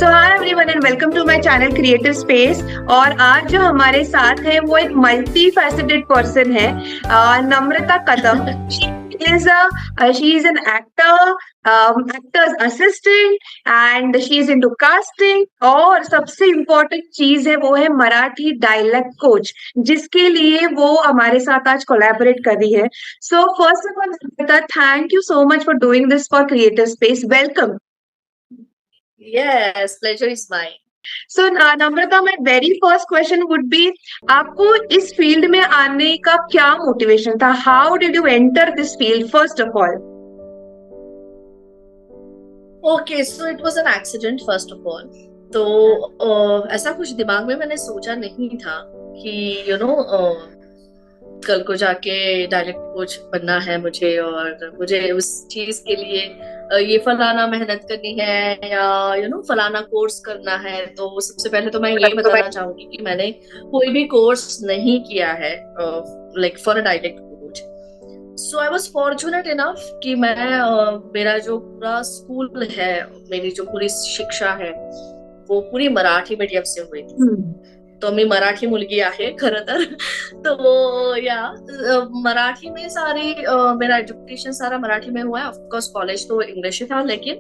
So hi everyone and welcome to my channel creative space. और आज जो हमारे साथ है वो एक मल्टी फैसेटेड पर्सन है, Namrata Kadam. She is an actor, actor's assistant, and she is into casting. और सबसे इम्पोर्टेंट चीज है वो है मराठी डायलेक्ट कोच, जिसके लिए वो हमारे साथ आज कोलैबोरेट कर रही है। So first of all Namrata, thank you so much for doing this for creative space. Welcome. Yes, pleasure is mine. So Namrata, my very first question would be, आपको इस फील्ड में आने का क्या मोटिवेशन था? How did you enter this field first of all? Okay, so it was an accident first of all. तो ऐसा कुछ दिमाग में मैंने सोचा नहीं था कि कल को जाके डायरेक्ट कोच बनना है मुझे और मुझे उस चीज के लिए ये फलाना मेहनत करनी है या फलाना कोर्स करना है। तो सबसे पहले तो मैं ये बताना चाहूंगी कि मैंने कोई भी कोर्स नहीं किया है like for a direct coach. So I was fortunate enough कि मैं मेरा जो पूरा स्कूल है, मेरी जो पूरी शिक्षा है वो पूरी मराठी मीडियम से हुई थी। तो मी मराठी मुलगी आहे खरं तर। तो या मराठी में सारी मेरा एजुकेशन सारा मराठी में हुआ है। ऑफकोर्स कॉलेज तो इंग्लिश ही था, लेकिन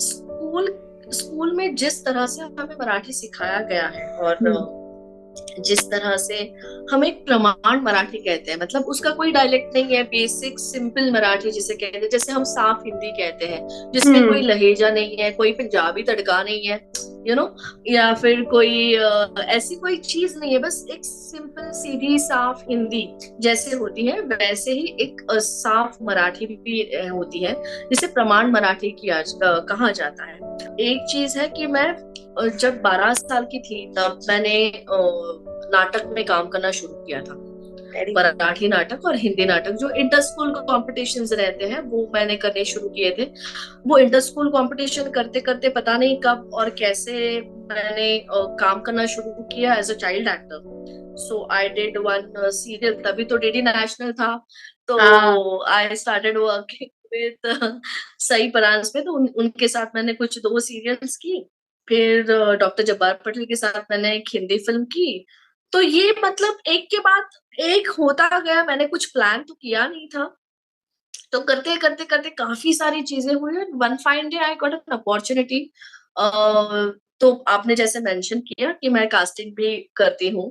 स्कूल स्कूल में जिस तरह से हमें मराठी सिखाया गया है और जिस तरह से हम एक प्रमाण मराठी कहते हैं, मतलब उसका कोई डायलेक्ट नहीं है, बेसिक सिंपल मराठी जिसे कहते हैं, जैसे हम साफ हिंदी कहते हैं जिसमें कोई लहेजा नहीं है, कोई पंजाबी तड़का नहीं है, या फिर कोई ऐसी कोई चीज नहीं है, बस एक सिंपल सीधी साफ हिंदी जैसे होती है वैसे ही एक साफ मराठी भी होती है, जिसे प्रमाण मराठी कहा जाता है। एक चीज है कि मैं जब 12 साल की थी तब मैंने नाटक में काम करना शुरू किया था। मराठी नाटक और हिंदी नाटक जो इंटर स्कूल कॉम्पिटिशन्स रहते हैं वो मैंने करने शुरू किए थे। वो इंटर स्कूल कॉम्पिटिशन करते करते पता नहीं कब और कैसे मैंने काम करना शुरू किया as a child actor. So I did one serial, तभी तो डीडी नेशनल था, तो I started working with Sai Paranjpye. तो उनके साथ मैंने कुछ 2 सीरियल्स की। फिर डॉक्टर जब्बार पटेल के साथ मैंने एक हिंदी फिल्म की। तो ये मतलब एक के बाद एक होता गया, मैंने कुछ प्लान तो किया नहीं था। तो करते करते करते काफी सारी चीजें हुई। One fine day I got an opportunity. तो आपने जैसे मेंशन किया कि मैं कास्टिंग भी करती हूँ।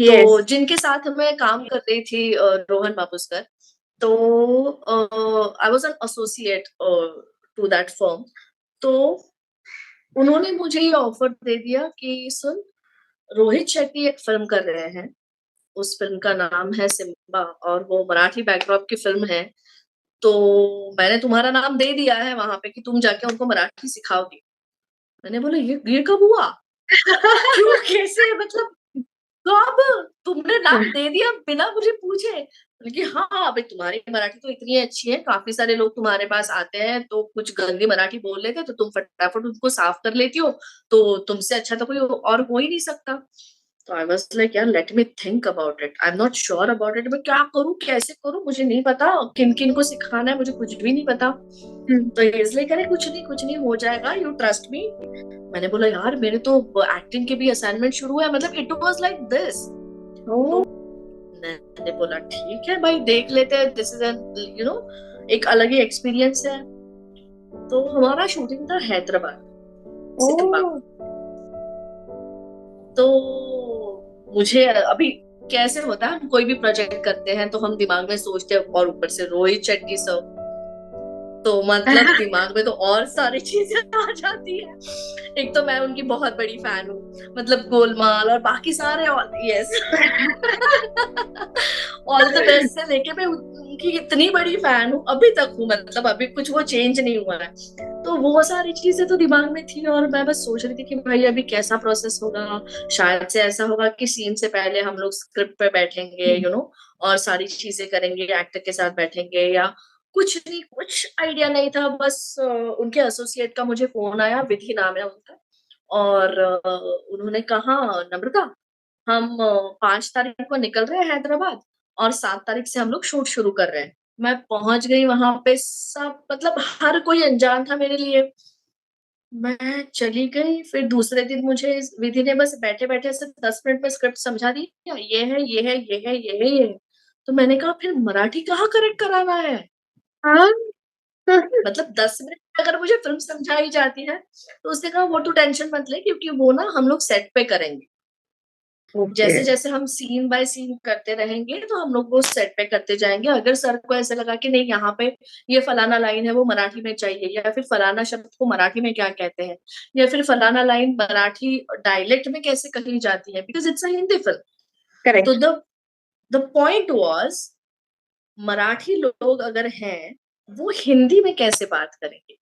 तो जिनके साथ मैं काम कर रही थी रोहन मापुस्कर, तो I was an associate to that firm. तो उन्होंने मुझे ये ऑफर दे दिया कि सुन, रोहित शेट्टी एक फिल्म कर रहे हैं, उस फिल्म का नाम है सिम्बा और वो मराठी बैकड्रॉप की फिल्म है। तो मैंने तुम्हारा नाम दे दिया है वहां पे कि तुम जाके उनको मराठी सिखाओगी। मैंने बोला ये कब हुआ? क्यों, कैसे, मतलब कब? तुमने नाम दे दिया बिना मुझे पूछे? कि हाँ भाई, तुम्हारी मराठी तो इतनी अच्छी है, काफी सारे लोग तुम्हारे पास आते हैं तो कुछ गंदी मराठी बोल लेते, तो तुम फटाफट उनको साफ कर लेती हो, तो तुमसे अच्छा तो कोई और हो ही नहीं सकता। तो आई वाज लाइक यार, let me think about it, I am not sure about it, मैं क्या करूँ कैसे करूँ मुझे नहीं पता, किन किन को सिखाना है मुझे कुछ भी नहीं पता। तो इसलिए करे कुछ नहीं हो जाएगा, यू ट्रस्ट मी। मैंने बोला यार मेरे तो एक्टिंग के भी असाइनमेंट शुरू है, मतलब इट वाज लाइक दिस। तो मैंने बोला ठीक है भाई, देख लेते हैं, दिस इज एन एक अलग ही एक्सपीरियंस है। तो हमारा शूटिंग था हैदराबाद। तो मुझे अभी कैसे होता है, हम कोई भी प्रोजेक्ट करते हैं तो हम दिमाग में सोचते हैं, और ऊपर से रोहित शेट्टी सर, तो मतलब दिमाग में तो और सारी चीजें आ जाती है। एक तो मैं उनकी बहुत बड़ी फैन हूँ, मतलब गोलमाल और बाकी सारे यस ऑल द बेस्ट से लेके मैं उनकी इतनी बड़ी फैन हूँ, अभी तक हूँ, मतलब अभी कुछ वो चेंज नहीं हुआ है। तो वो सारी चीजें तो दिमाग में थी और मैं बस सोच रही थी कि भाई अभी कैसा प्रोसेस होगा। शायद से ऐसा होगा कि सीन से पहले हम लोग स्क्रिप्ट पे बैठेंगे, और सारी चीजें करेंगे, एक्टर के साथ बैठेंगे, या कुछ नहीं, कुछ आइडिया नहीं था। बस उनके एसोसिएट का मुझे फोन आया, विधि नाम है उनका, और उन्होंने कहा नम्रता, हम 5 तारीख को निकल रहे हैं हैदराबाद और 7 तारीख से हम लोग शूट शुरू कर रहे हैं। मैं पहुंच गई वहां पे, सब मतलब हर कोई अनजान था मेरे लिए। मैं चली गई, फिर दूसरे दिन मुझे विधि ने बस बैठे बैठे से 10 मिनट में स्क्रिप्ट समझा दी, ये है ये है ये है ये है ये है। तो मैंने कहा फिर मराठी कहाँ करेक्ट कराना है? हाँ। मतलब 10 मिनट में अगर मुझे फिल्म समझाई जाती है तो उसने कहा वो तू टेंशन मत ले, क्योंकि वो ना हम लोग सेट पे करेंगे। ओके। जैसे जैसे हम सीन बाय सीन करते रहेंगे तो हम लोग वो सेट पे करते जाएंगे। अगर सर को ऐसे लगा कि नहीं यहाँ पे ये फलाना लाइन है वो मराठी में चाहिए, या फिर फलाना शब्द को मराठी में क्या कहते हैं, या फिर फलाना लाइन मराठी डायलेक्ट में कैसे कही जाती है, because it's a Hindi film. तो correct. The point was, Marathi लोग अगर हैं वो हिंदी में कैसे बात करेंगे।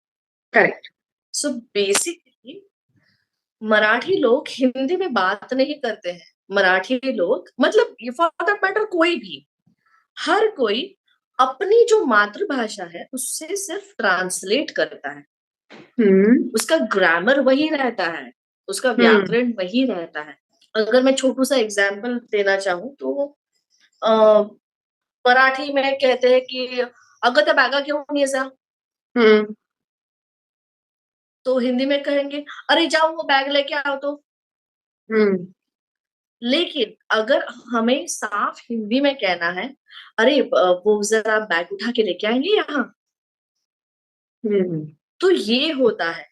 करेक्ट। सो बेसिकली मराठी लोग हिंदी में बात नहीं करते हैं। मराठी लोग, मतलब फॉर दैट मैटर कोई भी, हर कोई अपनी जो मातृभाषा है उससे सिर्फ ट्रांसलेट करता है। हम्म। उसका ग्रामर वही रहता है, उसका हम्म। व्याकरण वही रहता है। अगर मैं छोटू सा एग्जाम्पल देना चाहूँ तो अ, मराठी में कहते हैं कि अगं त्या बॅगा घेऊन ये जा, हम्म। तो हिंदी में कहेंगे अरे जाओ वो बैग लेके आओ तो। हम्म। लेकिन अगर हमें साफ हिंदी में कहना है, अरे वो जरा बैग उठा के लेके आएंगे यहाँ, हम्म। तो ये होता है।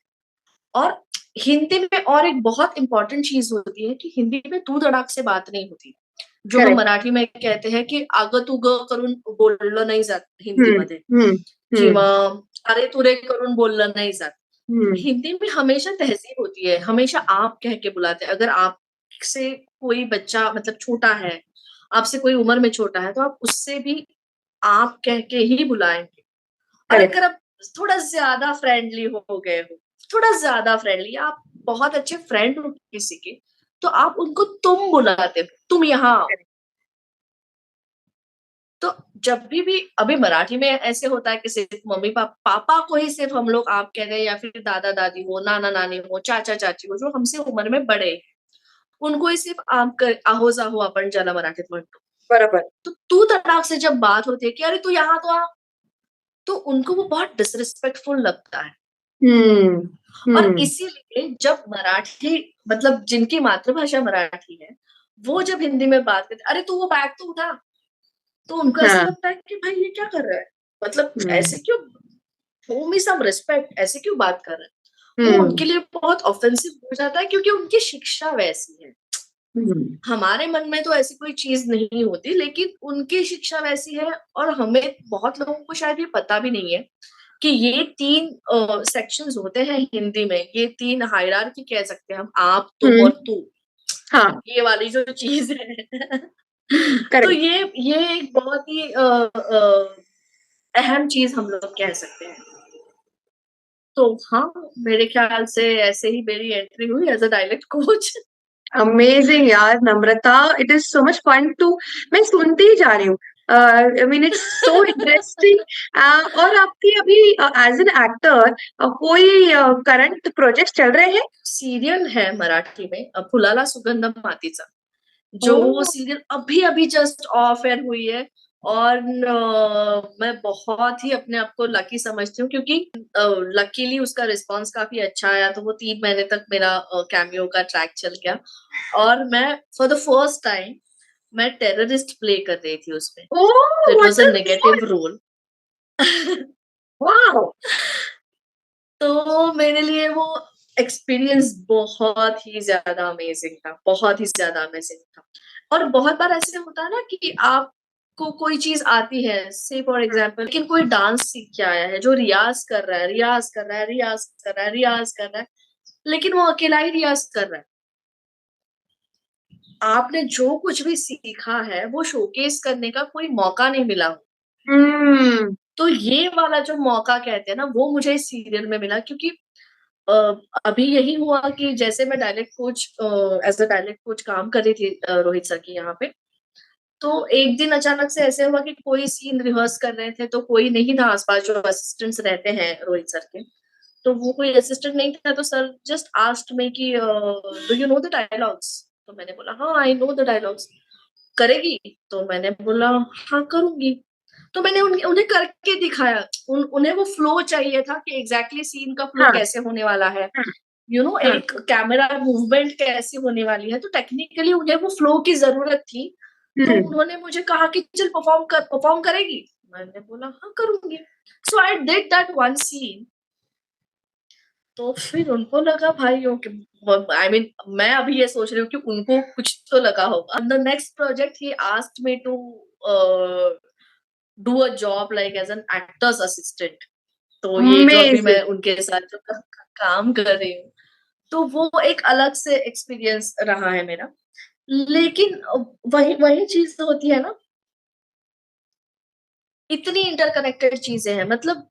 और हिंदी में और एक बहुत इंपॉर्टेंट चीज होती है कि हिंदी में तू तड़ाक से बात नहीं होती। जो हम करेक्ट। मराठी में कहते हैं की अगं तू ग करून बोललं नाही जात हम्म। हिंदीमध्ये, हम्म। किंवा हम्म। अरे तुरे करून बोललं नाही जात। हम्म। हिंदी में हमेशा तहजीब होती है, हमेशा आप कह के बुलाते हैं। अगर आपसे कोई बच्चा मतलब छोटा है, आपसे कोई उम्र में छोटा है, तो आप उससे भी आप कह के ही बुलाएंगे। और करेक्ट। अगर आप थोड़ा ज्यादा फ्रेंडली हो गए हो, थोड़ा ज्यादा फ्रेंडली, आप बहुत अच्छे फ्रेंड हो किसी के, तो आप उनको तुम बुलाते हो, तुम यहाँ आओ। तो जब भी अभी मराठी में ऐसे होता है कि सिर्फ मम्मी पापा को ही सिर्फ हम लोग आप कह रहे हैं, या फिर दादा दादी हो, नाना नानी हो, चाचा चाची हो, जो हमसे उम्र में बड़े हैं, उनको ही सिर्फ आहो जाहो आपण ज्याला मराठीत म्हणतो। बरोबर। तो तू तड़ाक से जब बात होती है कि अरे तू यहाँ तो आ, तो उनको वो बहुत डिसरिस्पेक्टफुल लगता है। हम्म। और हम्म। इसीलिए जब मराठी, मतलब जिनकी मातृभाषा मराठी है, वो जब हिंदी में बात करते अरे तू वो बैग तो उठा, तो उनको ऐसा हाँ। लगता है कि भाई ये क्या कर रहा है, मतलब हम्म। ऐसे क्यों, शो मी सम रिस्पेक्ट, ऐसे क्यों बात कर रहे हैं। वो हम्म। उनके लिए बहुत ऑफेंसिव हो जाता है, क्योंकि उनकी शिक्षा वैसी है। हम्म। हमारे मन में तो ऐसी कोई चीज नहीं होती, लेकिन उनकी शिक्षा वैसी है। और हमें बहुत लोगों को शायद ये पता भी नहीं है कि ये 3 सेक्शंस होते हैं हिंदी में, ये 3 हायरार्की कह सकते हैं हम, आप तुम हम्म। और तू, हाँ। ये वाली जो चीज है। तो करेक्ट। ये एक बहुत ही अहम चीज हम लोग कह सकते हैं। तो हाँ, मेरे ख्याल से ऐसे ही मेरी एंट्री हुई as a dialect coach. Amazing यार Namrata, it is so much fun to, मैं सुनती ही जा रही हूँ। I mean it's so interesting. और आपकी अभी एज एन एक्टर कोई करंट प्रोजेक्ट चल रहे हैं? सीरियल है मराठी में फुलाला सुगंध मातीचा, जो ओह। सीरियल अभी अभी जस्ट ऑफ एयर हुई है। और मैं बहुत ही अपने आप को लकी समझती हूँ, क्योंकि लकीली उसका रिस्पांस काफी अच्छा आया, तो वो 3 महीने तक मेरा कैमियो का ट्रैक चल गया। और मैं फॉर द फर्स्ट टाइम मैं टेररिस्ट प्ले कर रही थी उसमें। ओह तो it what was a is negative good. Role. Wow. तो मेरे लिए वो एक्सपीरियंस बहुत ही ज्यादा अमेजिंग था, बहुत ही ज्यादा अमेजिंग था। और बहुत बार ऐसे होता है ना कि आपको कोई चीज आती है, से फॉर एग्जाम्पल, लेकिन कोई डांस सीख के आया है जो रियाज कर रहा है, रियाज कर रहा है, रियाज कर रहा है, रियाज कर रहा है, लेकिन वो अकेला ही रियाज कर रहा है। आपने जो कुछ भी सीखा है वो शोकेस करने का कोई मौका नहीं मिला। हम्म। तो ये वाला जो मौका कहते हैं ना, वो मुझे इस सीरियल में मिला, क्योंकि अ, अभी यही हुआ कि जैसे मैं dialect coach, as a dialect coach काम कर रही थी रोहित सर की यहाँ पे। तो एक दिन अचानक से ऐसे हुआ कि कोई सीन रिहर्स कर रहे थे, तो कोई नहीं था आसपास, जो असिस्टेंट्स रहते हैं रोहित सर के। तो वो कोई असिस्टेंट नहीं था, तो सर जस्ट आस्क्ड मी कि do you know the dialogues. तो मैंने बोला हाँ आई नो द डायलॉग्स। करेगी? तो मैंने बोला हाँ करूंगी। तो मैंने उन्हें करके दिखाया। उन्हें वो फ्लो चाहिए था कि एग्जैक्टली सीन का फ्लो हाँ कैसे होने वाला है, हाँ हाँ एक कैमरा मूवमेंट कैसी होने वाली है, तो टेक्निकली उन्हें वो फ्लो की जरूरत थी। तो हम्म उन्होंने मुझे कहा कि चल परफॉर्म करेगी। मैंने बोला हाँ करूंगी। So I did that one scene. तो फिर उनको लगा भाई ओके, आई मीन मैं अभी ये सोच रही हूँ कि उनको कुछ तो लगा होगा। द नेक्स्ट प्रोजेक्ट ही asked me to do a job like as an actor's assistant. तो ये जो अभी मैं अमेजिंग। उनके साथ जो काम कर रही हूँ, तो वो एक अलग से एक्सपीरियंस रहा है मेरा। लेकिन वही वही चीज तो होती है ना, इतनी इंटरकनेक्टेड चीजें हैं। मतलब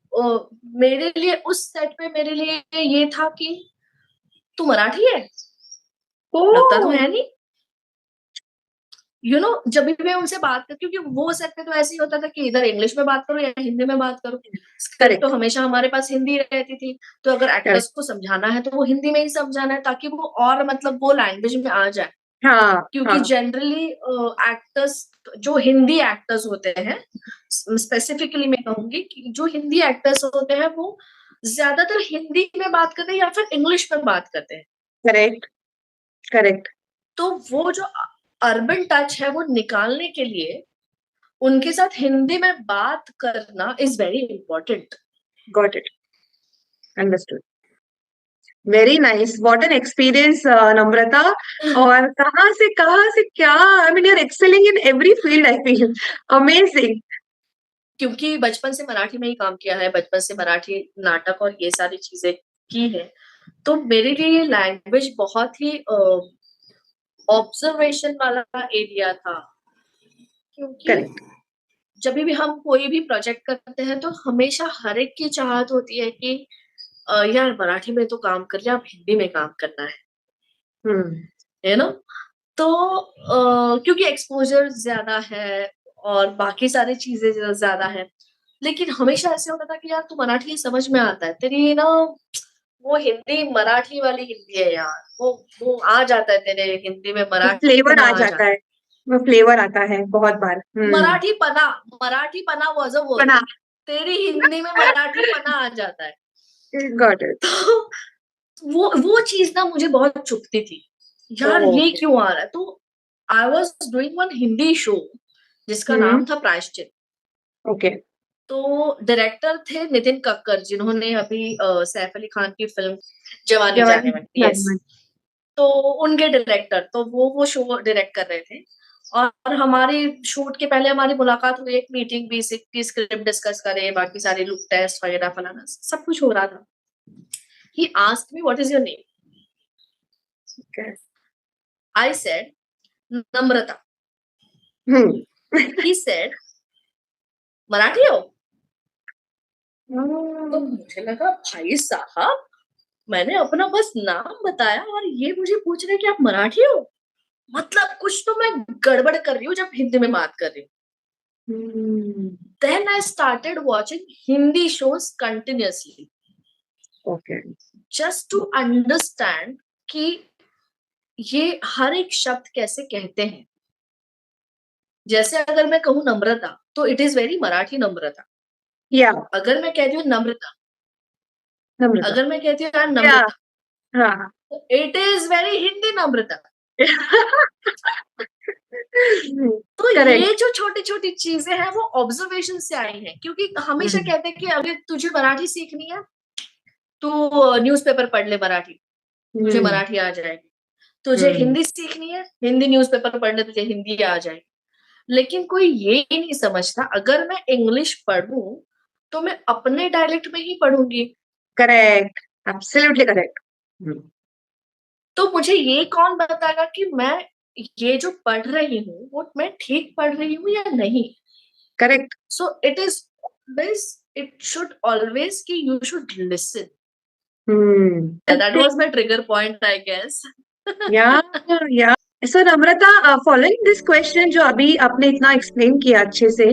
मेरे लिए उस सेट पे मेरे लिए ये था कि तू मराठी है, ओ लगता तो है नहीं। जब भी मैं उनसे बात कर, क्योंकि वो सेट पे तो ऐसे ही होता था कि इधर इंग्लिश में बात करो या हिंदी में बात करो। स्क्रिप्ट तो करेक्ट हमेशा हमारे पास हिंदी रहती थी, तो अगर एक्टर्स करेक्ट को समझाना है तो वो हिंदी में ही समझाना है, ताकि वो और मतलब वो लैंग्वेज में आ जाए। हाँ क्योंकि हाँ जनरली एक्टर्स, जो हिंदी एक्टर्स होते हैं, स्पेसिफिकली मैं कहूंगी कि जो हिंदी एक्टर्स होते हैं वो ज्यादातर हिंदी में बात करते हैं या फिर इंग्लिश में बात करते हैं। करेक्ट करेक्ट तो वो जो अर्बन टच है वो निकालने के लिए उनके साथ हिंदी में बात करना is very important. Got it understood very nice what an experience Namrata और कहाँ से क्या I mean you are excelling in every field I feel amazing क्योंकि बचपन से मराठी में ही काम किया है, बचपन से मराठी नाटक और ये सारी चीजें की है, तो मेरे लिए ये लैंग्वेज बहुत ही ऑब्जर्वेशन वाला एरिया था। क्योंकि करेक्ट जब भी हम कोई भी प्रोजेक्ट करते हैं तो हमेशा हर एक की चाहत होती है कि यार मराठी में तो काम कर लिया, अब हिंदी में काम करना हम्म है ना। तो क्योंकि एक्सपोजर ज्यादा है और बाकी सारी चीजें ज्यादा है। लेकिन हमेशा ऐसे होता था कि यार तू मराठी समझ में आता है, तेरी ना वो हिंदी मराठी वाली हिंदी है यार, वो आ जाता है तेरे हिंदी में, वो मराठी फ्लेवर पना आ आ जाता जाता है वो फ्लेवर आता है बहुत बार है। मराठी पना वॉज अ वर्ड, बना तेरी हिंदी में मराठी पना आ जाता है। गॉट इट तो वो चीज ना मुझे बहुत चुभती थी, यार ये ओके क्यों आ रहा है। तो I was doing one Hindi show जिसका नाम था प्रायश्चित। ओके तो डायरेक्टर थे नितिन कक्कर, जिन्होंने अभी सैफ अली खान की फिल्म जवानी जवानी जाने मन, यस। जाने तो उनके डायरेक्टर तो वो शो डायरेक्ट कर रहे थे। और हमारी शूट के पहले हमारी मुलाकात हुई, एक मीटिंग बेसिक की, स्क्रिप्ट डिस्कस करे, बाकी सारे लुक टेस्ट वगैरह फलाना सब कुछ हो रहा था। ही asked me what is your name. Okay I said Namrata. Hmm he said Marathi हो। तो मुझे लगा भाई साहब, मैंने अपना बस नाम बताया और ये मुझे पूछ रहे कि आप मराठी हो, मतलब कुछ तो मैं गड़बड़ कर रही हूँ जब हिंदी में बात कर रही हूँ। Then I started watching Hindi shows continuously, okay just to understand कि ये हर एक शब्द कैसे कहते हैं। जैसे अगर मैं कहूँ नम्रता, तो इट इज वेरी मराठी नम्रता। या अगर मैं कहती हूँ नम्रता, नम्रता अगर मैं कहती हूँ यार या नम्रता, हाँ तो इट इज वेरी हिंदी नम्रता। तो ये करेक्ट जो छोटी छोटी चीजें हैं वो ऑब्जर्वेशन से आई हैं। क्योंकि हमेशा कहते हैं कि अगर तुझे मराठी सीखनी है तो न्यूज़पेपर पढ़ ले मराठी, तुझे मराठी आ जाएगी। तुझे हिंदी सीखनी है, हिंदी न्यूज़पेपर पढ़ ले, तुझे हिंदी आ जाएगी। लेकिन कोई ये ही नहीं समझता अगर मैं इंग्लिश पढ़ूं तो मैं अपने डायलेक्ट में ही पढ़ूंगी। करेक्ट एब्सोल्युटली करेक्ट तो मुझे ये कौन बताएगा कि मैं ये जो पढ़ रही हूँ वो मैं ठीक पढ़ रही हूँ या नहीं। Correct So it should always कि you should listen. That was my trigger point, I guess. या या सो नम्रता फॉलोइंग दिस क्वेश्चन जो अभी आपने इतना एक्सप्लेन किया अच्छे से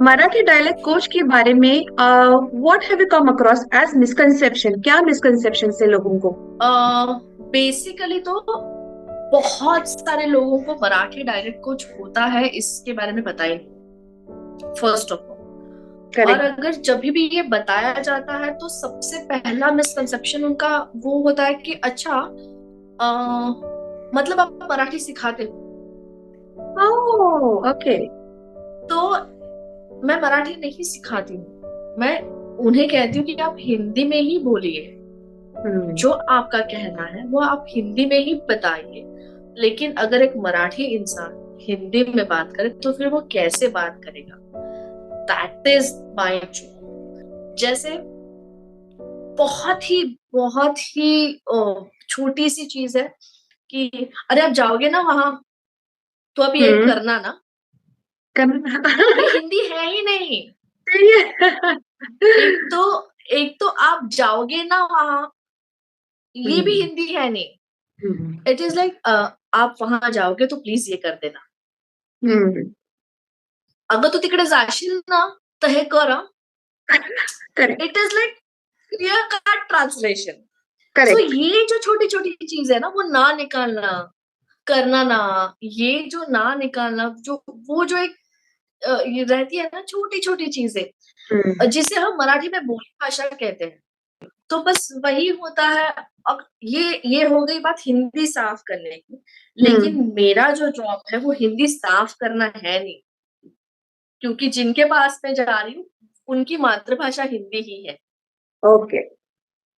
मराठी डायलेक्ट कोच के बारे में what have you come across as misconception क्या मिसकंसेप्शन है लोगों को बेसिकली तो बहुत सारे लोगों को मराठी डायलेक्ट कोच होता है इसके बारे में पता ही नहीं। First of all. और करेक्ट। अगर जब भी ये बताया जाता है तो सबसे पहला मिसकंसेप्शन उनका वो होता है कि अच्छा, मतलब आप मराठी सिखाते हो? ओह, ओके। तो मैं मराठी नहीं सिखाती हूँ, मैं उन्हें कहती हूँ कि आप हिंदी में ही बोलिए, हम्म। जो आपका कहना है वो आप हिंदी में ही बताइए। लेकिन अगर एक मराठी इंसान हिंदी में बात करे तो फिर वो कैसे बात करेगा? That is my job. जैसे बहुत ही छोटी सी चीज है कि अरे आप जाओगे ना वहां, तो आप ये हम्म। करना ना। करना। ये हिंदी है ही नहीं। सही है। एक तो एक तो आप जाओगे ना वहां, ये भी हम्म। हिंदी है नहीं। हम्म। इट इज लाइक आप वहां जाओगे तो प्लीज ये कर देना। हम्म। अगर तू तिकडे जाशील ना तर हे कर हा. Correct. It is like clear cut translation. So correct. ये जो छोटी छोटी चीज है ना, वो ना निकालना, करना ना, ये जो ना निकालना, जो वो जो एक ये रहती है ना, छोटी छोटी चीजें, हम्म। जिसे हम मराठी में बोली भाषा कहते हैं। तो बस वही होता है। अब ये हो गई बात हिंदी साफ करने की। हम्म। लेकिन मेरा जो जॉब है वो हिंदी साफ करना है नहीं, क्योंकि जिनके पास मैं जा रही हूँ उनकी मातृभाषा हिंदी ही है। ओके।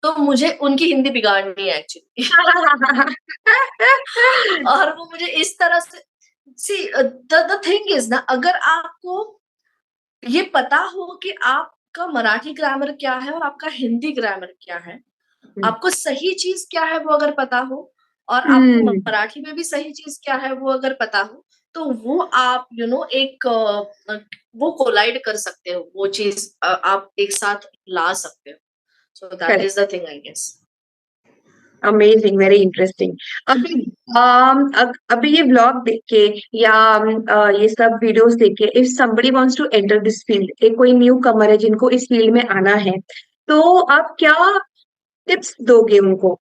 तो मुझे उनकी हिंदी बिगाड़नी है एक्चुअली। और वो मुझे इस तरह से, सी द थिंग इज ना, अगर आपको ये पता हो कि आपका मराठी ग्रामर क्या है और आपका हिंदी ग्रामर क्या है, आपको सही चीज क्या है वो अगर पता हो, और आपको हम्म। मराठी में भी सही चीज क्या है वो अगर पता हो, तो वो आप एक वो कोलाइड कर सकते हो, वो चीज आप एक साथ ला सकते हो। So that correct. Is the thing I guess. Amazing, very interesting. अभी अभी ये व्लॉग देख के या ये सब वीडियोस देख के, if somebody wants to enter this field, एक कोई न्यू कमर है जिनको इस फील्ड में आना है, तो आप क्या टिप्स दोगे उनको?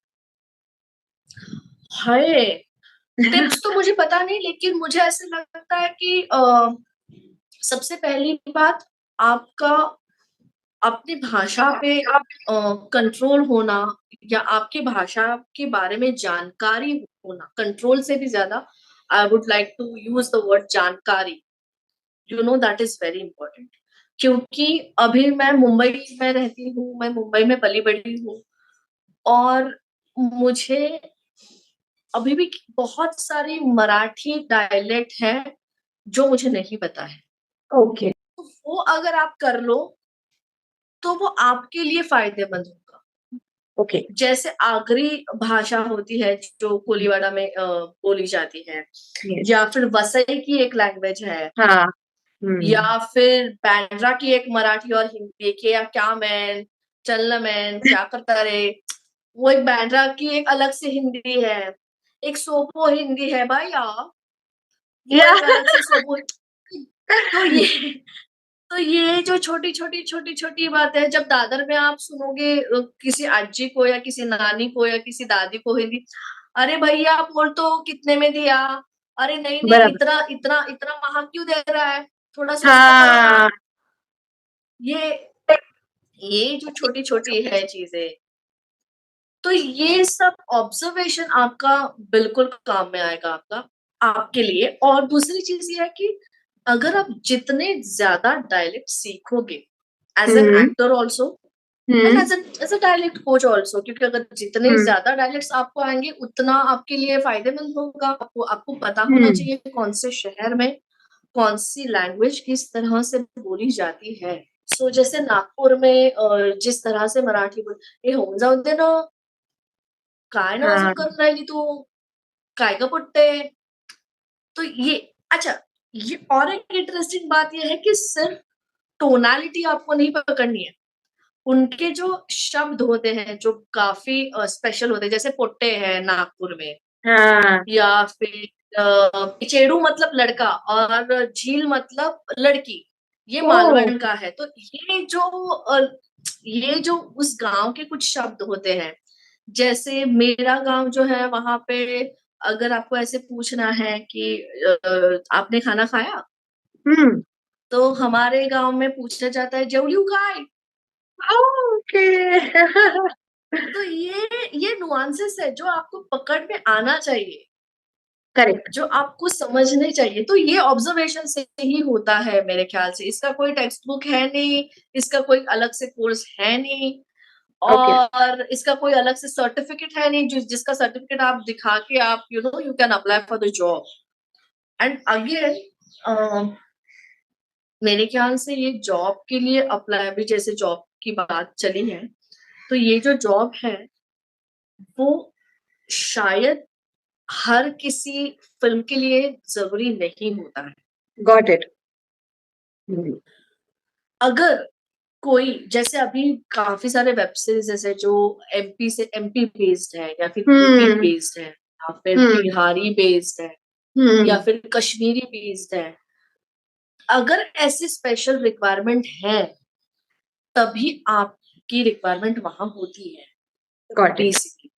हाय, टिप्स तो मुझे पता नहीं, लेकिन मुझे ऐसे लगता है कि सबसे पहली बात, आपका अपनी भाषा पे कंट्रोल होना, या आपकी भाषा के बारे में जानकारी होना। कंट्रोल से भी ज्यादा I would like to use the word जानकारी। That is very important. क्योंकि अभी मैं मुंबई में रहती हूँ, मैं मुंबई में पली बड़ी हूँ, और मुझे अभी भी बहुत सारी मराठी डायलेक्ट है जो मुझे नहीं पता है। ओके। तो वो अगर आप कर लो तो वो आपके लिए फायदेमंद होगा। ओके। जैसे आगरी भाषा होती है जो कोलीवाड़ा में बोली जाती है, यस। या फिर वसई की एक लैंग्वेज है, हाँ। या फिर बैंड्रा की एक मराठी और हिंदी के, या क्या मैन, चलना मैन, क्या करता रे, वो एक बैंड्रा की एक अलग से हिंदी है। एक सोपो हिंदी है भाई यार, वो या। एक अलग से सोपो। तो ये जो छोटी छोटी बात है, जब दादर में आप सुनोगे किसी आजी को या किसी नानी को या किसी दादी को हिंदी, अरे भैया बोल तो कितने में दिया, अरे नहीं नहीं, बराबर। इतना इतना इतना महंगा क्यों दे रहा है, थोड़ा सस्ता करो ना। हाँ। ये ये जो छोटी छोटी है चीजें, तो ये सब ऑब्जर्वेशन आपका बिल्कुल काम में आएगा, आपका आपके लिए। और दूसरी चीज ये है कि अगर आप जितने ज्यादा डायलेक्ट सीखोगे, as an hmm. Actor also and hmm. As a dialect coach also, क्योंकि अगर जितने हम्म। ज्यादा डायलेक्ट्स आपको आएंगे उतना आपके लिए फायदेमंद होगा। आपको आपको पता होना हम्म। चाहिए कौन से शहर में कौन सी लैंग्वेज किस तरह से बोली जाती है। सो जैसे नागपुर में जिस तरह से मराठी बोल, हे होऊन जाऊन दे ना, काय ना अजून हाँ। करून राहिली तू, काय ग पुट्टे। तो ये, अच्छा, ये और एक इंटरेस्टिंग बात ये है कि सिर्फ टोनालिटी आपको नहीं पकड़नी है, उनके जो शब्द होते हैं जो काफी स्पेशल होते हैं, जैसे पोट्टे हैं नागपुर में, हाँ। या फिर पिचेड़ू मतलब लड़का और झील मतलब लड़की, ये ओ। मालवण का है। तो ये जो उस गांव के कुछ शब्द होते हैं, जैसे मेरा गांव जो है वहां पे, अगर आपको ऐसे पूछना है कि आपने खाना खाया, हम्म। तो हमारे गांव में पूछा जाता है जेवलियू काय। ओके। तो ये नुआंसेस है जो आपको पकड़ में आना चाहिए, करेक्ट। जो आपको समझने चाहिए। तो ये ऑब्जर्वेशन से ही होता है मेरे ख्याल से। इसका कोई टेक्स्ट बुक है नहीं, इसका कोई अलग से कोर्स है नहीं, ओके। और इसका कोई अलग से सर्टिफिकेट है नहीं जिसका सर्टिफिकेट आप दिखा के आप you can apply for the job. And again मेरे ख्याल से ये जॉब के लिए अप्लाई, भी जैसे जॉब की बात चली है, तो ये जो जॉब है वो शायद हर किसी फिल्म के लिए जरूरी नहीं होता है। Got it. अगर कोई, जैसे अभी काफी सारे वेब सीरीज जैसे जो एमपी बेस्ड है, या फिर यूपी हम्म। बेस्ड है, या फिर हम्म। बिहारी बेस्ड है, या हम्म। फिर कश्मीरी बेस्ड है, अगर ऐसी स्पेशल रिक्वायरमेंट है तभी आपकी रिक्वायरमेंट वहां होती है got it. Basically.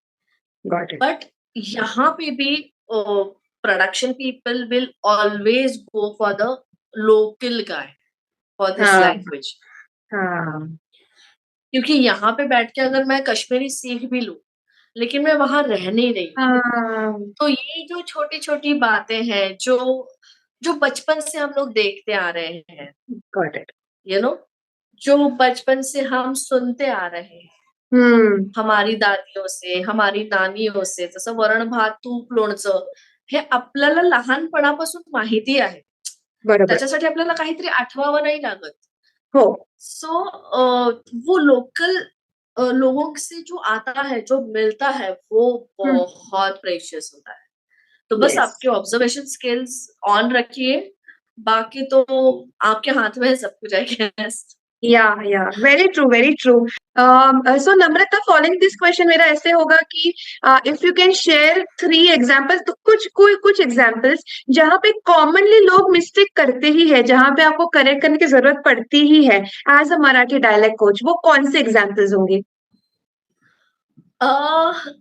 Got it. But यहाँ पे भी production people will always go for the local guy for this हाँ। लैंग्वेज। हाँ। क्योंकि यहाँ पे बैठ के अगर मैं कश्मीरी सीख भी लूं, लेकिन मैं वहां रह नहीं रही हूँ। हाँ। तो ये जो छोटी छोटी बातें हैं जो जो बचपन से हम लोग देखते आ रहे हैं, गॉट इट। यू नो, जो बचपन से हम सुनते आ रहे हैं हम्म। हमारी दादियों से, हमारी नानियों से, जसं वरण भात तूप लोणचं, हे आपल्याला लहानपणापासून माहिती आहे, बरोबर. त्याच्यासाठी आपल्याला काहीतरी आठवावं नाही लागत। हो. सो वो लोकल लोगों से जो आता है, जो मिलता है, वो हम्म। बहुत प्रेशियस होता है। तो बस यस. आपके ऑब्जर्वेशन स्किल्स ऑन रखिए, बाकी तो आपके हाथ में है सब कुछ, आई गेस। या very true, very true. So Namrata, following this question मेरा ऐसे होगा कि if you can share 3 examples, तो कुछ एग्जाम्पल्स जहाँ पे कॉमनली लोग मिस्टेक करते ही है, जहाँ पे आपको करेक्ट करने की जरूरत पड़ती ही है as a Marathi dialect coach, वो कौन से एग्जाम्पल्स होंगे?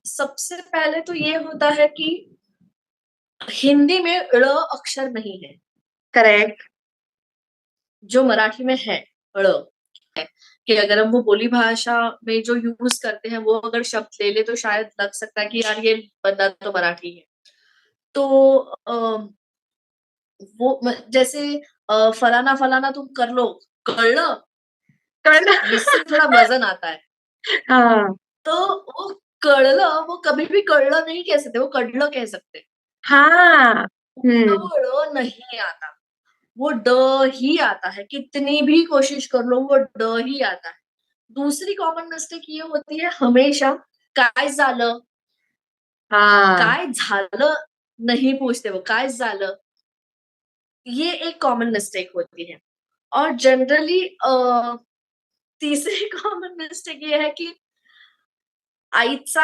सबसे पहले तो ये होता है कि हिंदी में ड़ अक्षर नहीं है, करेक्ट. जो मराठी में है ड़ है। कि अगर हम वो बोली भाषा में जो यूज करते हैं वो अगर शब्द ले ले तो शायद लग सकता है कि यार ये बंदा तो मराठी है। तो जैसे फलाना फलाना तुम कर लो, कळलं, करना. इससे थोड़ा वजन आता है। हाँ. तो वो कळलं, वो कभी भी कळलं नहीं कह सकते, वो कळलं कह सकते हैं। हाँ. तो हम्म. वो ड़ नहीं आता, वो ड ही आता है, कितनी भी कोशिश कर लो वो ड ही आता है। दूसरी कॉमन मिस्टेक ये होती है हमेशा, काय झालं, हाँ. काय झालं नहीं पूछते, वो काय झालं, ये एक कॉमन मिस्टेक होती है। और जनरली तीसरी कॉमन मिस्टेक ये है कि आईचा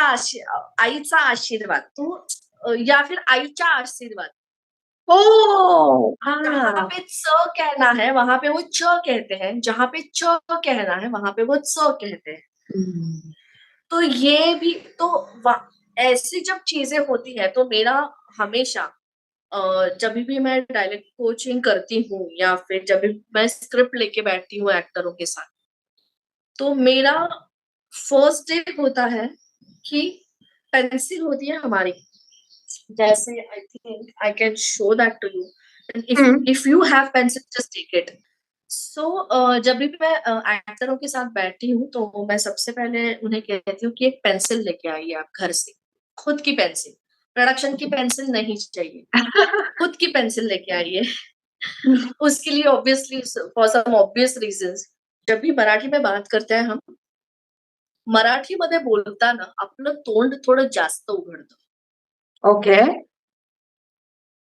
आईचा आशीर्वाद तो या फिर आईचा आशीर्वाद, ओ. जहां हाँ. पे च कहना है वहां पे वो च कहते हैं, जहां पे च कहना है वहां पे वो च कहते हैं। हम्म. तो ये भी तो ऐसी जब चीजें होती है तो मेरा हमेशा जब भी मैं डायलेक्ट कोचिंग करती हूँ या फिर जब भी मैं स्क्रिप्ट लेके बैठती हूँ एक्टरों के साथ, तो मेरा फर्स्ट डे होता है कि पेंसिल होती है हमारी, जैसे I think I can show that to you, and hmm. If you have pencil just take it. So जब भी मैं एक्टरों के साथ बैठती हूँ तो मैं सबसे पहले उन्हें कहती हूँ कि एक पेंसिल लेके आइए आप घर से, खुद की पेंसिल, प्रोडक्शन की पेंसिल नहीं चाहिए, खुद की पेंसिल लेके आइए। उसके लिए obviously for some obvious reasons, जब भी मराठी में बात करते हैं हम, मराठीमध्ये बोलताना आपलं तोंड थोडं जास्त उघडतं, ओके.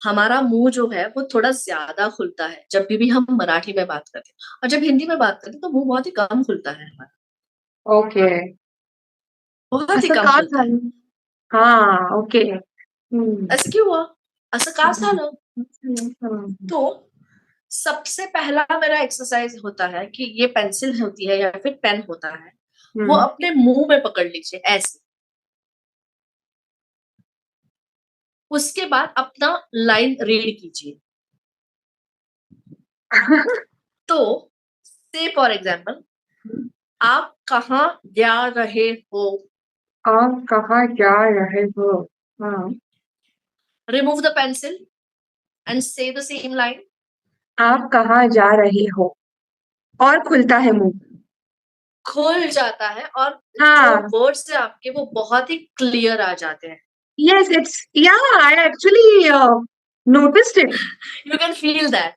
हमारा मुंह जो है वो थोड़ा ज्यादा खुलता है जब भी हम मराठी में बात करते हैं, और जब हिंदी में बात करते हैं तो मुंह बहुत ही कम खुलता है हमारा, ओके. बहुत ही असं कम का खुलता है। झालं? हाँ. ओके. हम्म. ऐसे क्यों हुआ, असं का हम्म. झालं? हम्म. तो सबसे पहला मेरा एक्सरसाइज होता है कि ये पेंसिल होती है या फिर पेन होता है, वो हम्म. अपने मुंह में पकड़ लीजिए ऐसे। उसके बाद अपना लाइन रीड कीजिए। तो से फॉर एग्जाम्पल, आप कहाँ जा रहे हो? आप कहाँ जा रहे हो? हाँ, रिमूव द पेंसिल एंड से द सेम लाइन। आप कहाँ जा रहे हो? और खुलता है मुंह। खुल जाता है और जो हाँ, वर्ड्स है आपके वो बहुत ही क्लियर आ जाते हैं। yes, it's yeah, I actually noticed it. You can feel that.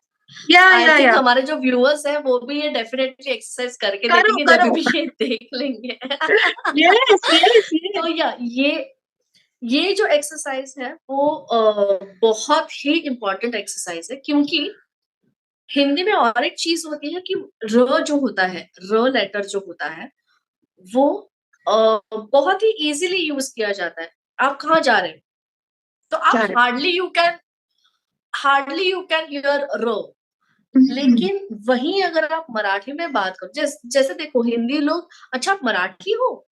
Yeah, I yeah, think yeah. हमारे जो व्यूअर्स हैं वो भी ये डेफिनेटली एक्सरसाइज करके करो, देखेंगे जब करो. भी ये देख लेंगे। Yes, yes, yes. तो या ये जो एक्सरसाइज है वो बहुत ही इम्पोर्टेंट एक्सरसाइज है, क्योंकि हिंदी में और एक चीज होती है कि र जो होता है, र लेटर जो होता है वो बहुत ही इजीली यूज किया जाता है। आप कहाँ जा रहे हो? तो आप जा रहे. हार्डली यू कैन हियर र। लेकिन वहीं अगर आप मराठी में बात करो, जैसे देखो हिंदी लोग, अच्छा आप मराठी हो,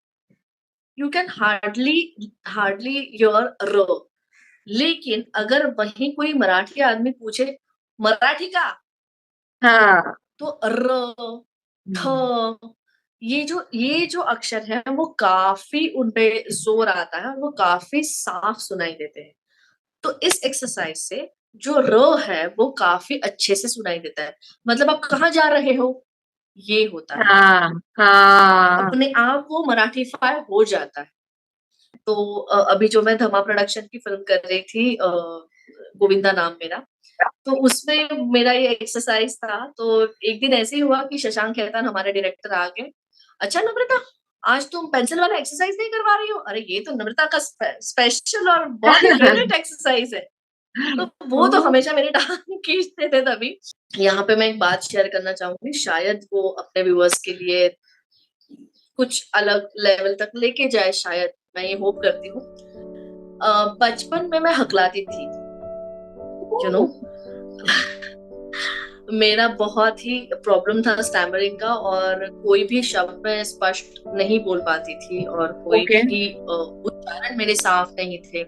यू कैन हार्डली हियर र। लेकिन अगर वहीं कोई मराठी आदमी पूछे मराठी का, हाँ. तो र, थ, ये जो अक्षर है वो काफी उनपे जोर आता है और वो काफी साफ सुनाई देते हैं। तो इस एक्सरसाइज से जो र है वो काफी अच्छे से सुनाई देता है। मतलब आप कहाँ जा रहे हो, ये होता है, हाँ, हाँ. अपने आप वो मराठीफाई हो जाता है। तो अभी जो मैं धमा प्रोडक्शन की फिल्म कर रही थी, गोविंदा नाम मेरा, तो उसमें मेरा ये एक्सरसाइज था। तो एक दिन ऐसे ही हुआ कि शशांक खेतान हमारे डायरेक्टर आ गए, अच्छा नम्रता, आज तुम पेंसिल वाला एक्सरसाइज नहीं करवा रही हो? अरे ये तो नम्रता का स्पेशल और बहुत ही फेवरेट एक्सरसाइज है। तो वो तो हमेशा मेरी टांग खींचते थे। तभी यहाँ पे मैं एक बात शेयर करना चाहूंगी, शायद वो अपने व्यूअर्स के लिए कुछ अलग लेवल तक लेके जाए, शायद मैं ये होप करती हूँ। बचपन में मैं हकलाती थी, यू नो। मेरा बहुत ही प्रॉब्लम था स्टैमरिंग का, और कोई भी शब्द मैं स्पष्ट नहीं बोल पाती थी, और कोई ओके. भी उच्चारण मेरे साफ नहीं थे।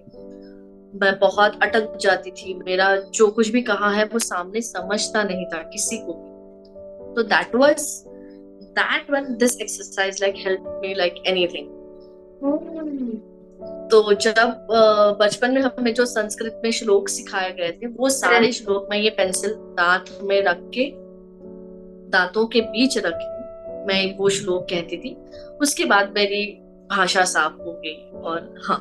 मैं बहुत अटक जाती थी, मेरा जो कुछ भी कहा है वो सामने समझता नहीं था किसी को भी। तो that when this exercise like help me like anything. तो जब बचपन में हमें जो संस्कृत में श्लोक सिखाए गए थे, वो सारे श्लोक मैं ये पेंसिल दांत में रख के, दांतों के बीच रख के मैं वो श्लोक कहती थी। उसके बाद मेरी भाषा साफ हो गई। और हाँ,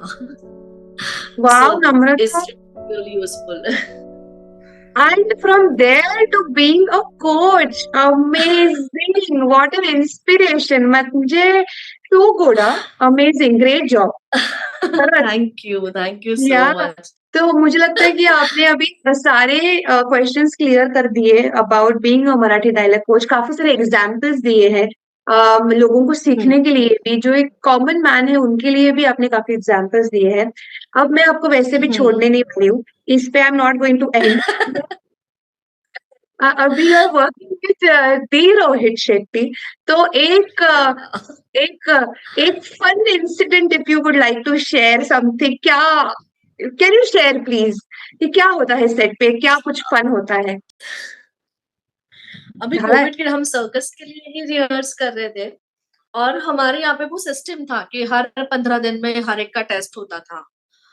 Wow, so Namrata. it's really useful. And from there to being a coach, amazing! What an inspiration! मुझे too good, amazing, great job. Thank you so Yeah. much. तो मुझे लगता है कि आपने अभी सारे क्वेश्चंस क्लियर कर दिए about being a Marathi dialogue coach. काफी सारे एग्जांपल्स दिए हैं लोगों को सीखने के लिए भी, जो एक कॉमन मैन है उनके लिए भी आपने काफी एग्जांपल्स दिए हैं. अब मैं आपको वैसे भी छोड़ने नहीं वाली हूँ, इस पे I am not going to end. अभी you are working with the Rohit Shetty. तो एक एक fun incident, if you would like to share something, क्या कैन यू शेयर प्लीज कि क्या होता है सेट पे, क्या कुछ फन होता है? अभी कोविड के हम सर्कस के लिए ही रिहर्स कर रहे थे, और हमारे यहाँ पे वो सिस्टम था कि हर 15 दिन में हर एक का टेस्ट होता था।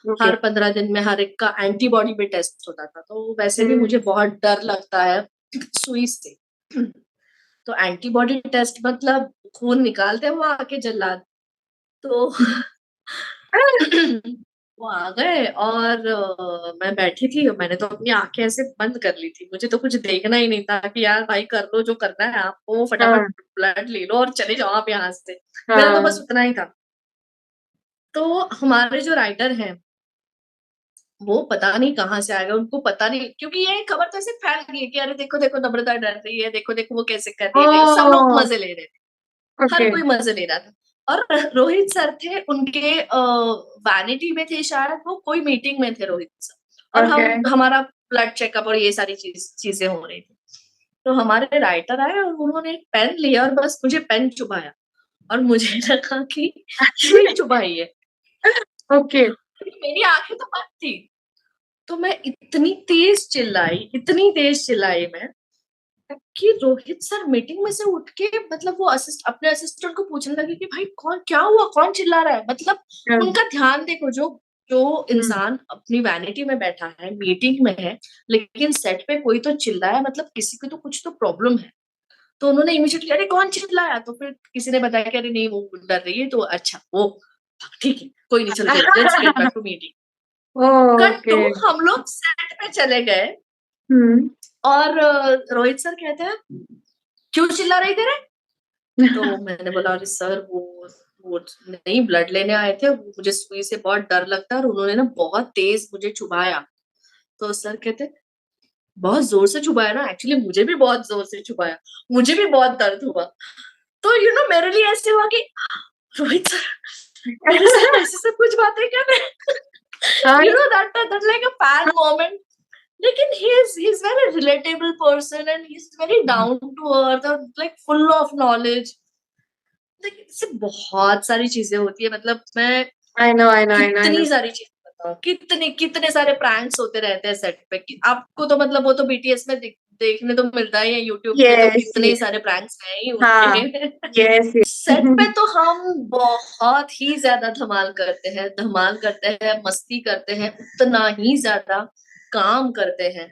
ओके. हर 15 दिन में हर एक का एंटीबॉडी पे टेस्ट होता था। तो वैसे भी मुझे बहुत डर लगता है सुई से। तो एंटीबॉडी टेस्ट मतलब खून निकालते हैं वो आके जल्लाद। तो वो आ गए, और मैं बैठी थी और मैंने तो अपनी आंखें ऐसे बंद कर ली थी। मुझे तो कुछ देखना ही नहीं था कि यार भाई कर लो जो करना है आपको, फटाफट ब्लड ले लो और चले जाओ आप यहाँ से। मेरा तो बस उतना ही था। तो हमारे जो राइटर हैं वो पता नहीं कहाँ से आ गए, उनको पता नहीं, क्योंकि ये खबर तो ऐसे फैल गई कि अरे देखो देखो नम्रता डर रही है, देखो देखो वो कैसे कर रही है, देखो सब लोग मजे ले रहे थे, हर ओके. कोई मजे ले रहा था। और रोहित सर थे, उनके वैनिटी में थे शायद, वो कोई मीटिंग में थे रोहित सर, और ओके. हमारा ब्लड चेकअप और ये सारी चीजें हो रही थी। तो हमारे राइटर आए और उन्होंने एक पेन लिया और बस मुझे पेन चुभाया, और मुझे लगा कि सुई चुभाई है। ओके. मेरी आंखें तो बंद थी। तो मैं इतनी तेज चिल्लाई मैं कि रोहित सर मीटिंग में से उठ के मतलब वो अपने असिस्टेंट को पूछने लगे कि भाई कौन, क्या हुआ, कौन चिल्ला रहा है। मतलब उनका ध्यान देखो, जो जो इंसान अपनी वैनिटी में बैठा है, मीटिंग में है, लेकिन सेट पे कोई तो चिल्ला है, मतलब किसी को तो कुछ तो प्रॉब्लम है। तो उन्होंने इमीडिएटली अरे कौन चिल्लाया, तो फिर किसी ने बताया कि अरे नहीं वो डर रही है, तो अच्छा वो ठीक है कोई नहीं, चलो चलो let's get back to meeting. Cut okay. To हम लोग सेट पे चले गए हम्म। और रोहित सर कहते हैं क्यों चिल्ला रही थे रे? तो मैंने बोला अरे सर वो नहीं, ब्लड लेने आए थे, मुझे सुई से बहुत डर लगता है और उन्होंने ना बहुत तेज मुझे चुभाया। तो सर कहते बहुत जोर से चुभाया ना, एक्चुअली मुझे भी बहुत जोर से चुभाया, मुझे भी बहुत दर्द हुआ। तो मेरे लिए ऐसे हुआ कि रोहित सर मेरे साथ ऐसे सब कुछ बातें कर रहे हैं। That like a fan moment. लेकिन he is very relatable person and he's very down to earth और like full of knowledge। लेकिन इससे बहुत सारी चीजें होती है, मतलब मैं I know I know I know I know. कितनी सारी चीजें बताऊं, कितने कितने सारे प्रैंक्स होते रहते हैं सेट पे कि आपको तो मतलब वो तो बीटीएस में देखने तो मिलता है, यूट्यूब पे तो यस कितने ही सारे प्रैंक्स हैं ही हाँ उनके। यस। सेट पे तो हम बहुत ही ज्यादा धमाल करते हैं, मस्ती करते हैं, उतना ही ज्यादा काम करते हैं।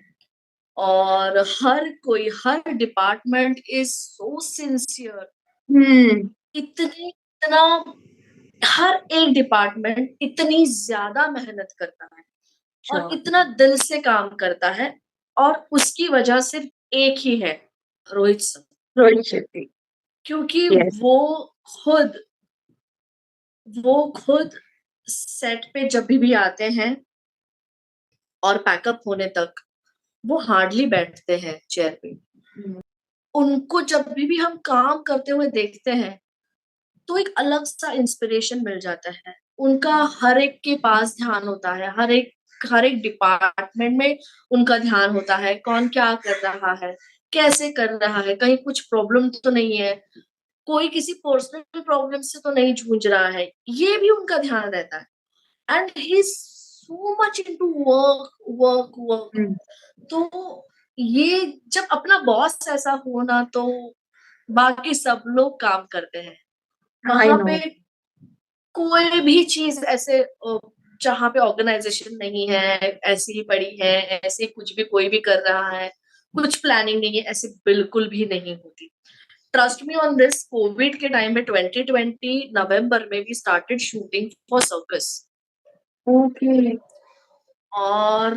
और हर कोई, हर डिपार्टमेंट इज सो सिंसियर। हम्म। इतना हर एक डिपार्टमेंट इतनी ज्यादा मेहनत करता है और श्योर। इतना दिल से काम करता है, और उसकी वजह सिर्फ एक ही है, रोहित सर। रोहित शेट्टी। क्योंकि यस। खुद वो खुद सेट पे जब भी आते हैं और पैकअप होने तक वो हार्डली बैठते हैं चेयर पे। उनको जब भी हम काम करते हुए देखते हैं तो एक अलग सा इंस्पिरेशन मिल जाता है। उनका हर एक के पास ध्यान होता है, हर एक डिपार्टमेंट में उनका ध्यान होता है, कौन क्या कर रहा है, कैसे कर रहा है, कहीं कुछ प्रॉब्लम तो नहीं है, कोई किसी पर्सनल प्रॉब्लम से तो नहीं जूझ रहा है, ये भी उनका ध्यान रहता है। And he is so much into work work work. तो ये जब अपना बॉस ऐसा हो ना, तो बाकी सब लोग काम करते हैं आई वहां नो। पे। कोई भी चीज ऐसे जहाँ पे ऑर्गेनाइजेशन नहीं है, ऐसी ही पड़ी है, ऐसे कुछ भी कोई भी कर रहा है, कुछ प्लानिंग नहीं है, ऐसे बिल्कुल भी नहीं होती। Trust me on this, Covid के टाइम में 2020 नवंबर में we started shooting for circus. Okay. और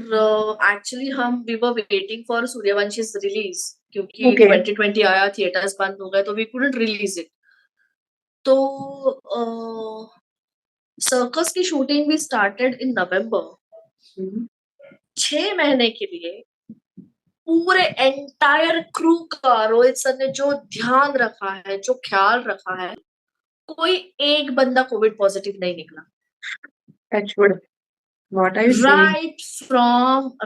एक्चुअली हम we were waiting for Sooryavanshi release, क्योंकि ओके। 2020 आया, थिएटर्स बंद हो गए, तो वी कुडंट रिलीज इट। तो सर्कस की शूटिंग भी स्टार्टेड इन नवंबर। 6 महीने के लिए पूरे एंटायर क्रू का रोहित सर ने जो ध्यान रखा है, जो ख्याल रखा है, कोई एक बंदा कोविड पॉजिटिव नहीं निकला। Touchwood. What are you saying?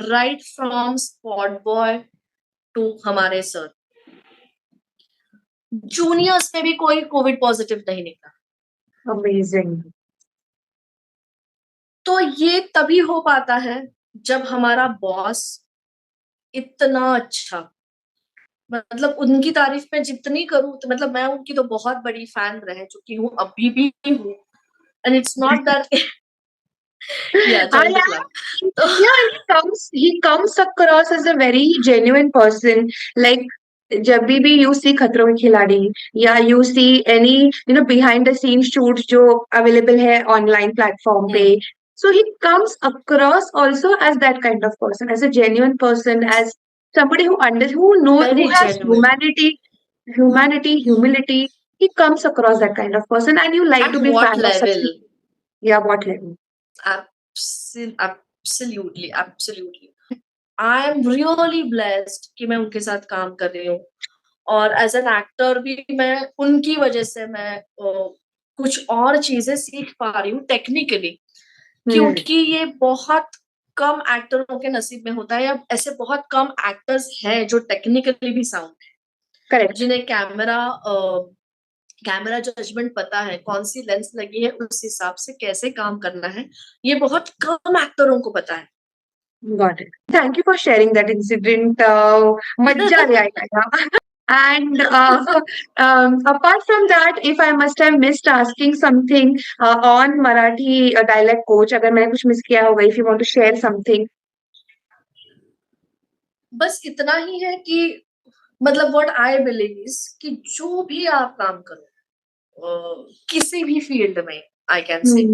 Right from spot boy to हमारे सर, जूनियर्स में भी कोई कोविड पॉजिटिव नहीं निकला। अमेजिंग। तो ये तभी हो पाता है जब हमारा बॉस इतना अच्छा, मतलब उनकी तारीफ मैं जितनी करूं, तो मतलब मैं उनकी तो बहुत बड़ी फैन रह चुकी हूँ, अभी भी हूँ। एंड इट्स नॉट दैट या I join the am. Club. तो Yeah, he comes across as a very genuine person. Like जब भी you see खतरों के खिलाड़ी या you see any behind the scenes shoots जो available है online platform पे, so he comes across also as that kind of person, as a genuine person, as somebody who very has genuine humility. He comes across that kind of person, and you like at to be what fan of such level. people. Yeah, what level? Absolutely absolutely I am really blessed कि मैं उनके साथ काम कर रही हूँ। और as an actor भी मैं उनकी वजह से मैं कुछ और चीजें सीख पा रही हूँ टेक्निकली, क्योंकि ये बहुत कम एक्टरों के नसीब में होता है, या ऐसे बहुत कम एक्टर्स हैं जो टेक्निकली भी साउंड है, Correct. जिन्हें कैमरा जजमेंट पता है, कौन सी लेंस लगी है, उस हिसाब से कैसे काम करना है, ये बहुत कम एक्टरों को पता है। Got it. Thank you for sharing that incident. मजा ले आएगा. And apart from that, if I must have missed asking something on Marathi dialect coach, अगर मैंने कुछ मिस किया होगा, if you want to share something. बस इतना ही है कि मतलब व्हाट आई बिलीव इज कि जो भी आप काम करो किसी भी फील्ड में, आई कैन से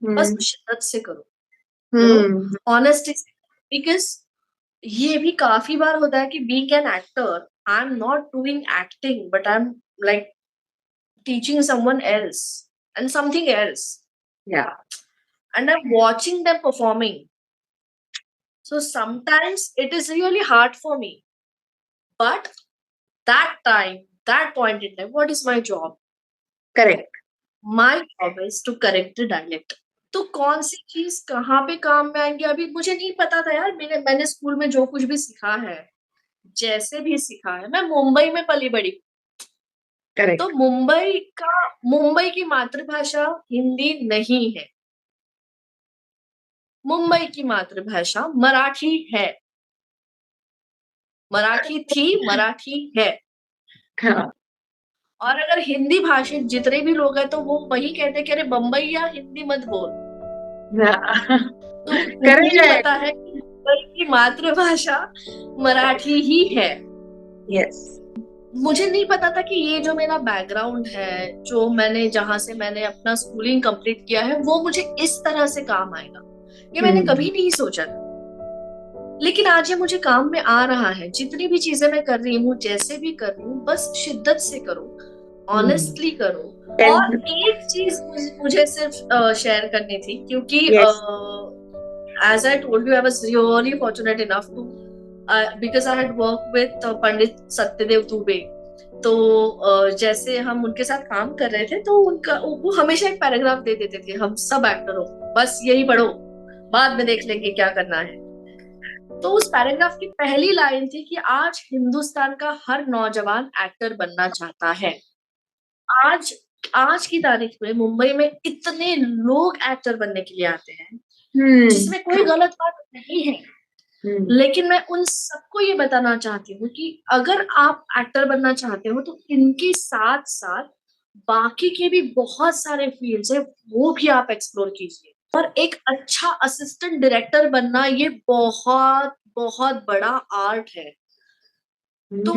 बस शिद्दत से करो, ऑनेस्टी से, बिकॉज ये भी काफी बार होता है कि being an actor I am not doing acting but I am like teaching someone else and something else, and I'm watching them performing. So sometimes it is really hard for me. But that time, that point in time, what is my job? Correct. My job is to correct the dialect. तो कौन सी चीज कहाँ पे काम में आएंगे अभी मुझे नहीं पता था यार. मैंने स्कूल में जो कुछ भी सीखा है, जैसे भी सीखा है, मैं मुंबई में पली बड़ी. Correct. तो मुंबई की मातृभाषा हिंदी नहीं है. मुंबई की मातृभाषा मराठी है. मराठी थी, मराठी है. हाँ. और अगर हिंदी भाषी जितने भी लोग हैं तो वो वही कहते हैं कि अरे बम्बई या हिंदी मत बोल. तो मुझे पता है कि मुंबई की मातृभाषा मराठी ही है. यस. मुझे नहीं पता था कि ये जो मेरा बैकग्राउंड है, जो जहां से मैंने अपना स्कूलिंग कंप्लीट किया है, वो मुझे इस तरह से काम आएगा. ये मैंने कभी नहीं सोचा था. लेकिन आज ये मुझे काम में आ रहा है. जितनी भी चीजें मैं कर रही हूँ, जैसे भी कर रही हूँ, बस शिद्दत से करो, ऑनेस्टली करो. और एक चीज मुझे सिर्फ शेयर करनी थी, क्योंकि as I told you, I was really fortunate enough to because I had work with Pandit Satyadev Dubey. तो जैसे हम उनके साथ काम कर रहे थे, तो वो हमेशा एक पैराग्राफ दे देते थे, हम सब एक्टरों को, बस यही पढ़ो, बाद में देख लेंगे क्या करना है. तो उस पैराग्राफ की पहली लाइन थी कि आज हिंदुस्तान का हर नौजवान एक्टर बनना चाहता है. आज की तारीख में मुंबई में इतने लोग एक्टर बनने के लिए आते हैं, जिसमें कोई गलत बात नहीं है. लेकिन मैं उन सबको ये बताना चाहती हूँ कि अगर आप एक्टर बनना चाहते हो तो इनके साथ साथ बाकी के भी बहुत सारे फील्ड्स है, वो भी आप एक्सप्लोर कीजिए. और एक अच्छा असिस्टेंट डायरेक्टर बनना ये बहुत बहुत बड़ा आर्ट है. तो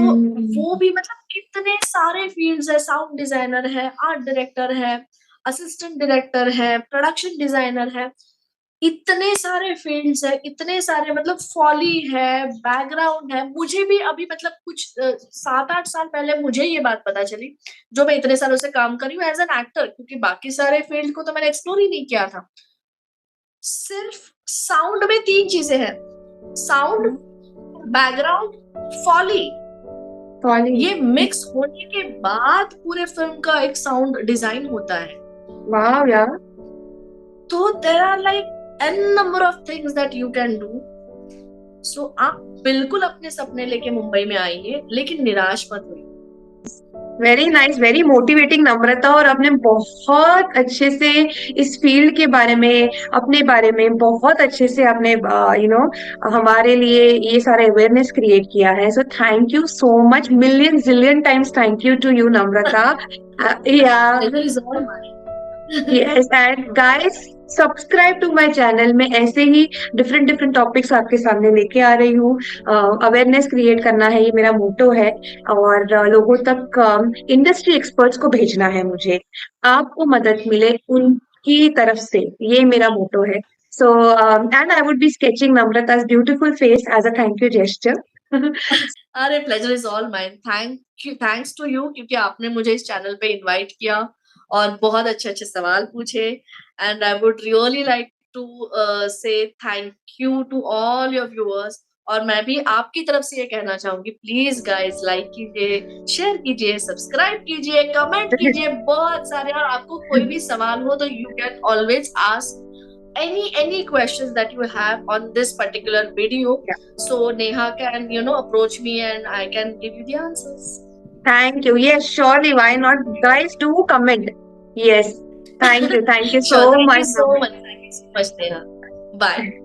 वो भी मतलब इतने सारे फील्ड्स है. साउंड डिजाइनर है, आर्ट डायरेक्टर है, असिस्टेंट डायरेक्टर है, प्रोडक्शन डिजाइनर है. इतने सारे फील्ड्स है, इतने सारे, मतलब फॉली है, बैकग्राउंड है. मुझे भी अभी मतलब कुछ 7-8 साल पहले मुझे ये बात पता चली, जो मैं इतने सालों से काम कर रही हूँ एज एन एक्टर, क्योंकि बाकी सारे फील्ड को तो मैंने एक्सप्लोर ही नहीं किया था. सिर्फ साउंड में 3 चीजें हैं: साउंड, बैकग्राउंड, फॉली. ये मिक्स होने के बाद पूरे फिल्म का एक साउंड डिजाइन होता है. वाव यार. तो there are like n number of things that you can do. So आप बिल्कुल अपने सपने लेके मुंबई में आइए, लेकिन निराश मत होइए. वेरी नाइस, वेरी मोटिवेटिंग नम्रता. और आपने बहुत अच्छे से इस फील्ड के बारे में, अपने बारे में बहुत अच्छे से आपने हमारे लिए ये सारा अवेयरनेस क्रिएट किया है. So thank you so much, million zillion times thank you to you Namrata. Yes, and guys, subscribe to my channel. में ऐसे ही डिफरेंट टॉपिक्स आपके सामने लेके आ रही हूँ. अवेयरनेस क्रिएट करना है, ये मेरा मोटो है. और लोगों तक इंडस्ट्री एक्सपर्ट्स को भेजना है मुझे. आपको मदद मिले उनकी तरफ से, ये मेरा मोटो है. So and I would be sketching Namrata's beautiful face as a thank you gesture. अरे pleasure is all mine. Thanks to you, क्योंकि आपने मुझे इस चैनल पे इनवाइट किया और बहुत अच्छे सवाल पूछे. And I would really like to say thank you to all your viewers. और मैं भी आपकी तरफ से ये कहना चाहूंगी, प्लीज गाइस लाइक कीजिए, शेयर कीजिए, सब्सक्राइब कीजिए, कमेंट कीजिए बहुत सारे. और आपको कोई भी सवाल हो तो you can always ask any questions that you have on this particular video. So Neha can approach me and I can give you the answers. Thank you. Yes, surely. Why not? Guys, do comment. Yes. Thank you. Thank you so much. Thank you so much, Neha. Bye.